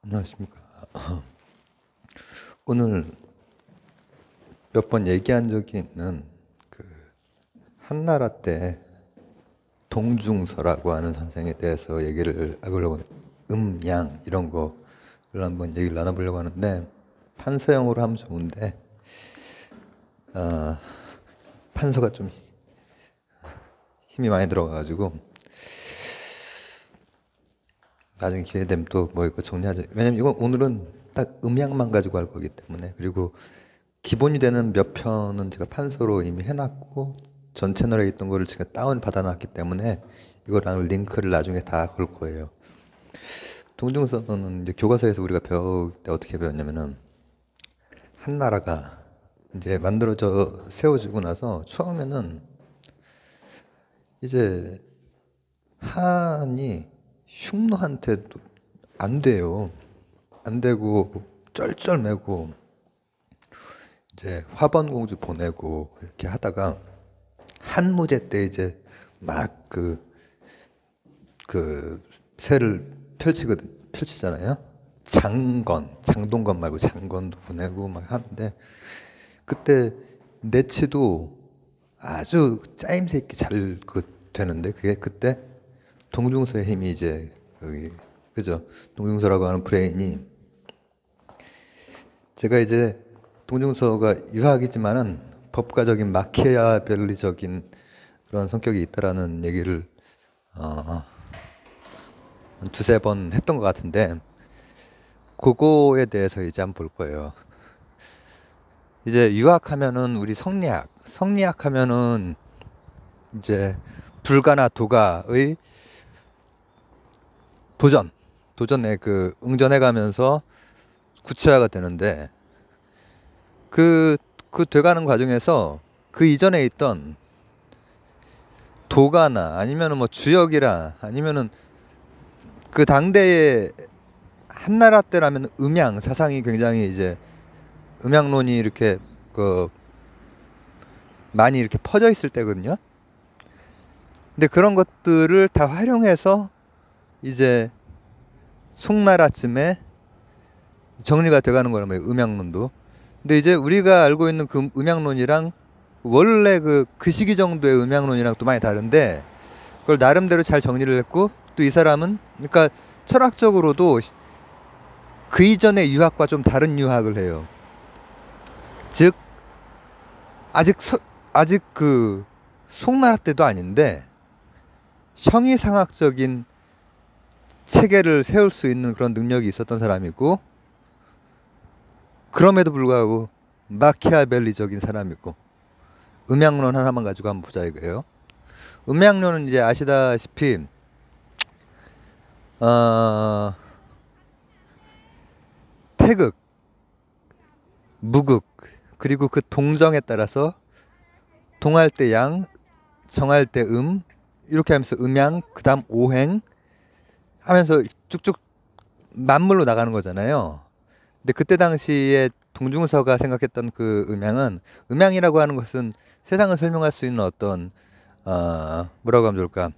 안녕하십니까. 오늘 몇 번 얘기한 적이 있는 그 한나라 때 동중서라고 하는 선생에 대해서 얘기를 해보려고, 양 이런 거를 한번 얘기를 나눠보려고 하는데, 판서형으로 하면 좋은데 판서가 좀 힘이 많이 들어가가지고 나중에 기회 되면 또 뭐 이거 정리하죠. 왜냐면 이건 오늘은 딱 음양만 가지고 할 거기 때문에. 그리고 기본이 되는 몇 편은 제가 판서로 이미 해놨고 전 채널에 있던 거를 제가 다운 받아놨기 때문에 이거랑 링크를 나중에 다 걸 거예요. 동중서는 이제 교과서에서 우리가 배울 때 어떻게 배웠냐면은, 한나라가 이제 만들어져 세워지고 나서 처음에는 이제 한이 흉노한테도 안 돼요. 안 되고 쩔쩔매고 이제 화번공주 보내고 이렇게 하다가 한무제 때 이제 막 그 세를 펼치잖아요. 장동건 말고 장건도 보내고 막 하는데, 그때 내치도 아주 짜임새 있게 잘 되는데, 그게 그때 동중서의 힘이 이제 여기, 그죠? 동중서라고 하는 브레인이, 제가 이제 동중서가 유학이지만은 법가적인 마키아벨리적인 그런 성격이 있다라는 얘기를 한 두세 번 했던 것 같은데, 그거에 대해서 이제 한번 볼 거예요. 이제 유학하면은 우리 성리학 하면은 이제 불가나 도가의 도전에 그 응전해 가면서 구체화가 되는데, 그 돼가는 과정에서 그 이전에 있던 도가나 아니면은 뭐 주역이라 아니면은 그 당대의 한나라 때라면 음양 사상이 굉장히 이제 음양론이 이렇게 많이 이렇게 퍼져 있을 때거든요. 근데 그런 것들을 다 활용해서 이제 송나라쯤에 정리가 돼가는 거란 말이에요, 음양론도. 근데 이제 우리가 알고 있는 그 음양론이랑 원래 그 시기 정도의 음양론이랑 또 많이 다른데, 그걸 나름대로 잘 정리를 했고, 또 이 사람은 그러니까 철학적으로도 그 이전의 유학과 좀 다른 유학을 해요. 즉 아직 그 송나라 때도 아닌데 형이상학적인 체계를 세울 수 있는 그런 능력이 있었던 사람이고, 그럼에도 불구하고 마키아벨리적인 사람이고, 음양론 하나만 가지고 한번 보자 이거예요. 음양론은 이제 아시다시피 태극, 무극, 그리고 그 동정에 따라서 동할 때 양, 정할 때 이렇게 하면서 음양, 그 다음 오행 하면서 쭉쭉 만물로 나가는 거잖아요. 근데 그때 당시에 동중서가 생각했던 그 음양이라고 하는 것은 세상을 설명할 수 있는 어떤 뭐라고 하면 좋을까,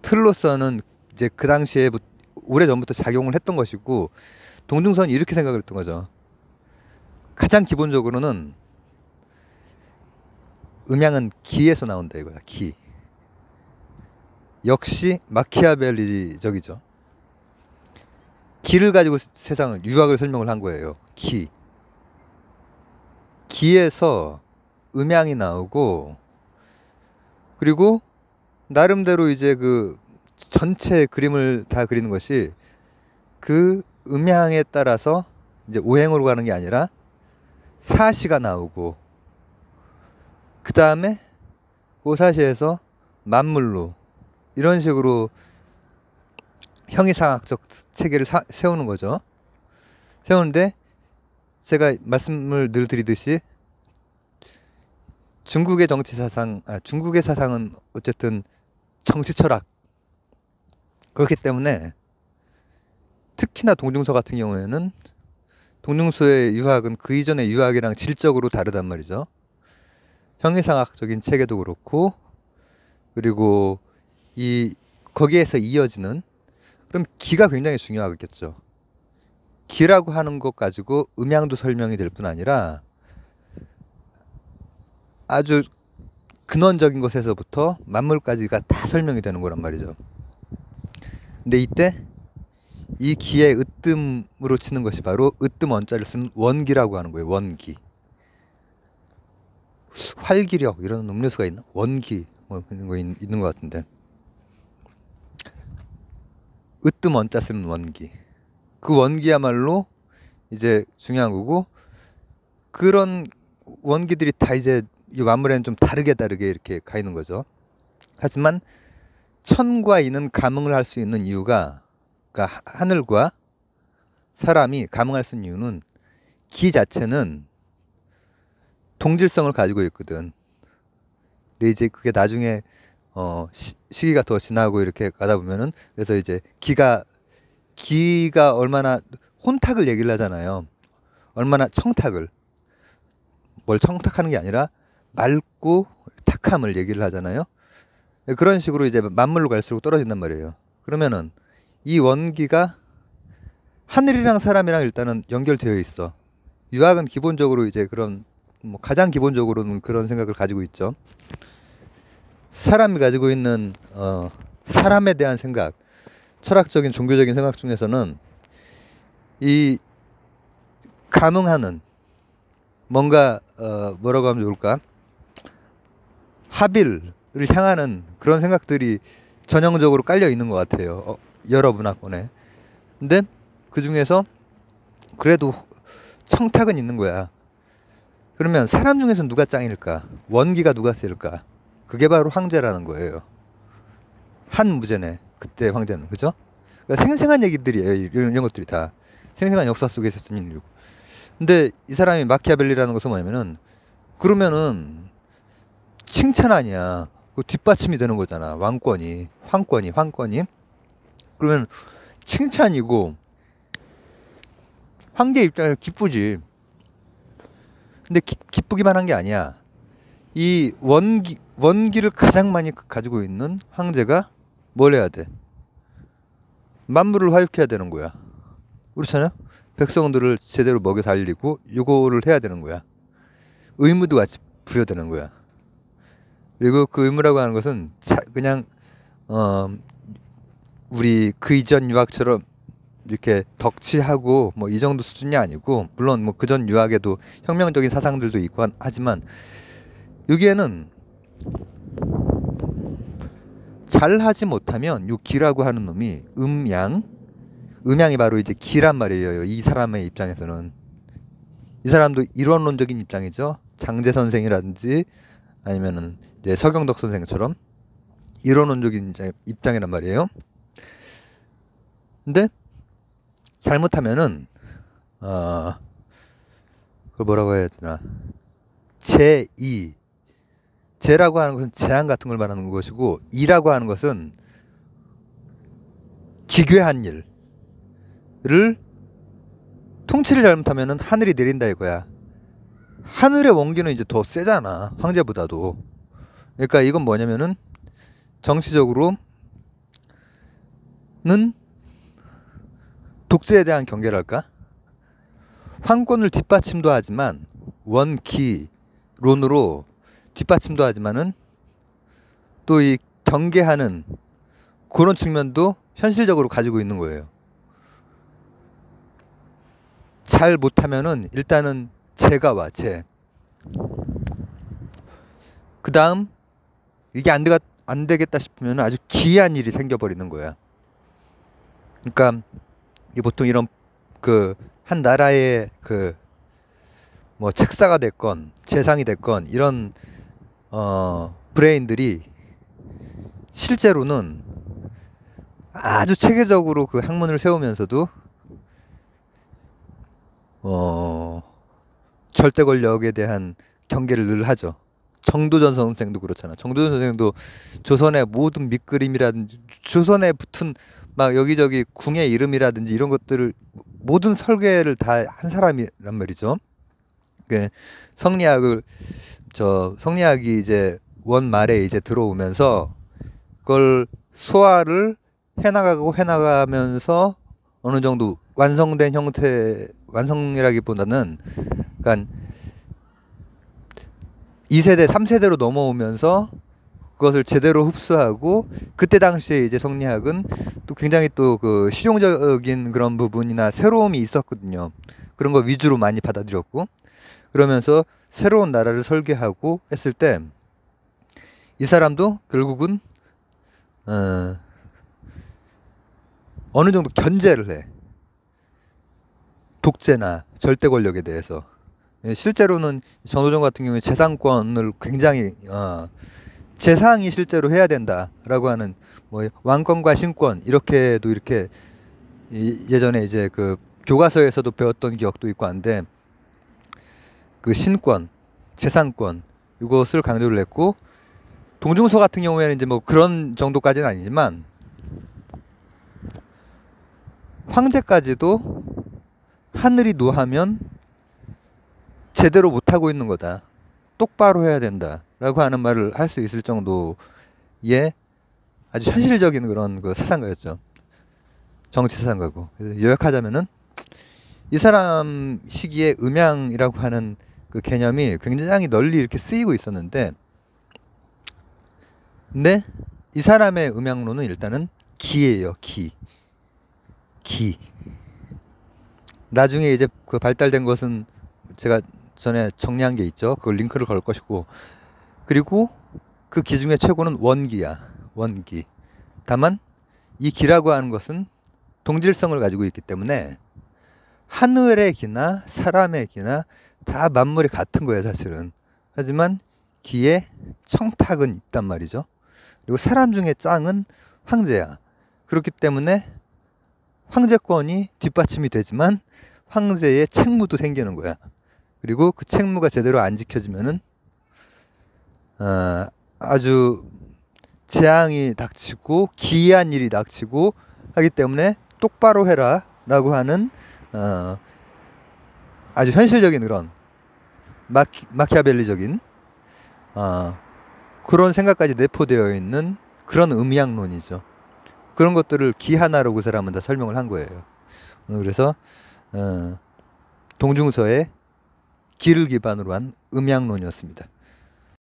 틀로서는 이제 그 당시에 오래전부터 작용을 했던 것이고, 동중서는 이렇게 생각을 했던 거죠. 가장 기본적으로는 음양은 기에서 나온다 이거야. 기. 역시 마키아벨리적이죠. 기를 가지고 세상을, 유학을 설명을 한 거예요. 기에서 음양이 나오고, 그리고 나름대로 이제 그 전체 그림을 다 그리는 것이 그 음양에 따라서 이제 오행으로 가는 게 아니라 사시가 나오고, 그 다음에 그 사시에서 만물로, 이런 식으로 형이상학적 체계를 세우는 거죠. 세우는데, 제가 말씀을 늘 드리듯이 중국의 중국의 사상은 어쨌든 정치 철학, 그렇기 때문에 특히나 동중서 같은 경우에는, 동중서의 유학은 그 이전의 유학이랑 질적으로 다르단 말이죠. 형이상학적인 체계도 그렇고, 그리고 거기에서 이어지는, 그럼 기가 굉장히 중요하겠죠. 기라고 하는 것 가지고 음양도 설명이 될 뿐 아니라 아주 근원적인 것에서부터 만물까지가 다 설명이 되는 거란 말이죠. 근데 이때 이 기의 으뜸으로 치는 것이 바로 으뜸 원자를 쓴 원기라고 하는 거예요. 원기. 활기력 이런 음료수가 있나? 원기 뭐 이런 거 있는 것 같은데. 으뜸 원자 쓰는 원기. 그 원기야말로 이제 중요한 거고, 그런 원기들이 다 이제 이 만물에는 좀 다르게 이렇게 가 있는 거죠. 하지만 천과 이는 감응을 할 수 있는 이유가, 그러니까 하늘과 사람이 감응할 수 있는 이유는 기 자체는 동질성을 가지고 있거든. 근데 이제 그게 나중에 시기가 더 지나고 이렇게 가다 보면은, 그래서 이제 기가 얼마나 혼탁을 얘기를 하잖아요. 얼마나 청탁을, 뭘 청탁하는 게 아니라 맑고 탁함을 얘기를 하잖아요. 그런 식으로 이제 만물로 갈수록 떨어진단 말이에요. 그러면은 이 원기가 하늘이랑 사람이랑 일단은 연결되어 있어. 유학은 기본적으로 이제 그런 뭐 가장 기본적으로는 그런 생각을 가지고 있죠. 사람이 가지고 있는 사람에 대한 생각, 철학적인 종교적인 생각 중에서는 이 감응하는 뭔가 뭐라고 하면 좋을까? 합일을 향하는 그런 생각들이 전형적으로 깔려 있는 것 같아요. 여러 문화권에. 근데 그 중에서 그래도 청탁은 있는 거야. 그러면 사람 중에서 누가 짱일까? 원기가 누가 세일까? 그게 바로 황제라는 거예요. 한 무제네. 그때 황제는. 그죠? 그러니까 생생한 얘기들이에요. 이런 것들이 다. 생생한 역사 속에 있었던 일이고. 근데 이 사람이 마키아벨리라는 것은 뭐냐면은, 그러면은 칭찬 아니야. 그 뒷받침이 되는 거잖아. 황권이. 그러면 칭찬이고, 황제 입장에서 기쁘지. 근데 기쁘기만 한 게 아니야. 이 원기를 가장 많이 가지고 있는 황제가 뭘 해야 돼? 만물을 화육해야 되는 거야. 그렇잖아요? 백성들을 제대로 먹여 살리고 요거를 해야 되는 거야. 의무도 같이 부여되는 거야. 그리고 그 의무라고 하는 것은 그냥 우리 그 이전 유학처럼 이렇게 덕치하고 뭐 이 정도 수준이 아니고, 물론 뭐 그전 유학에도 혁명적인 사상들도 있고 하지만, 여기에는 잘하지 못하면 요 기라고 하는 놈이 음양이 바로 이제 기란 말이에요. 이 사람의 입장에서는. 이 사람도 이론론적인 입장이죠. 장제 선생이라든지 아니면은 이제 서경덕 선생처럼 이론론적인 입장이란 말이에요. 근데 잘못하면은 그걸 뭐라고 해야 되나, 제라고 하는 것은 재앙 같은 걸 말하는 것이고, 이라고 하는 것은 기괴한 일을 통치를 잘못하면은 하늘이 내린다 이거야. 하늘의 원기는 이제 더 세잖아, 황제보다도. 그러니까 이건 뭐냐면은 정치적으로는 독재에 대한 경계랄까? 황권을 뒷받침도 하지만, 원기론으로 뒷받침도 하지만은 또 이 경계하는 그런 측면도 현실적으로 가지고 있는 거예요. 잘 못하면은 일단은 재가 와, 재. 그 다음 이게 안 되겠다 싶으면 아주 기이한 일이 생겨버리는 거야. 그러니까 이 보통 이런 그 한 나라의 그 뭐 책사가 됐건 재상이 됐건 이런 브레인들이 실제로는 아주 체계적으로 그 학문을 세우면서도 절대 권력에 대한 경계를 늘 하죠. 정도전 선생도 그렇잖아. 정도전 선생도 조선의 모든 밑그림이라든지 조선에 붙은 막 여기저기 궁의 이름이라든지 이런 것들을 모든 설계를 다 한 사람이란 말이죠. 성리학이 이제 원 말에 이제 들어오면서 그걸 소화를 해나가면서 어느 정도 완성된 형태, 완성이라기보다는 그러니까 2세대, 3세대로 넘어오면서 그것을 제대로 흡수하고, 그때 당시에 이제 성리학은 또 굉장히 또 그 실용적인 그런 부분이나 새로움이 있었거든요. 그런 거 위주로 많이 받아들였고, 그러면서 새로운 나라를 설계하고 했을 때 이 사람도 결국은 어느 정도 견제를 해. 독재나 절대 권력에 대해서. 실제로는 전호종 같은 경우에 재상권을 굉장히 재상이 실제로 해야 된다라고 하는, 뭐 왕권과 신권 이렇게도 이렇게 예전에 이제 그 교과서에서도 배웠던 기억도 있고 한데, 그 신권, 재상권 이것을 강조를 했고, 동중서 같은 경우에는 이제 뭐 그런 정도까지는 아니지만 황제까지도 하늘이 노하면 제대로 못하고 있는 거다, 똑바로 해야 된다 라고 하는 말을 할 수 있을 정도의 아주 현실적인 그런 그 사상가였죠. 정치 사상가고. 그래서 요약하자면은 이 사람 시기에 음양이라고 하는 그 개념이 굉장히 널리 이렇게 쓰이고 있었는데, 근데 이 사람의 음양론은 일단은 기예요. 기. 나중에 이제 그 발달된 것은 제가 전에 정리한 게 있죠. 그걸 링크를 걸 것이고, 그리고 그 기 중에 최고는 원기야. 원기. 다만 이 기라고 하는 것은 동질성을 가지고 있기 때문에 하늘의 기나 사람의 기나 다 만물이 같은 거예요, 사실은. 하지만 기에 청탁은 있단 말이죠. 그리고 사람 중에 짱은 황제야. 그렇기 때문에 황제권이 뒷받침이 되지만 황제의 책무도 생기는 거야. 그리고 그 책무가 제대로 안 지켜지면은 아주 재앙이 닥치고 기이한 일이 닥치고 하기 때문에 똑바로 해라 라고 하는 아주 현실적인 그런 마키아벨리적인 그런 생각까지 내포되어 있는 그런 음양론이죠. 그런 것들을 기 하나로 그 사람은 다 설명을 한 거예요. 그래서 동중서의 기를 기반으로 한 음양론이었습니다.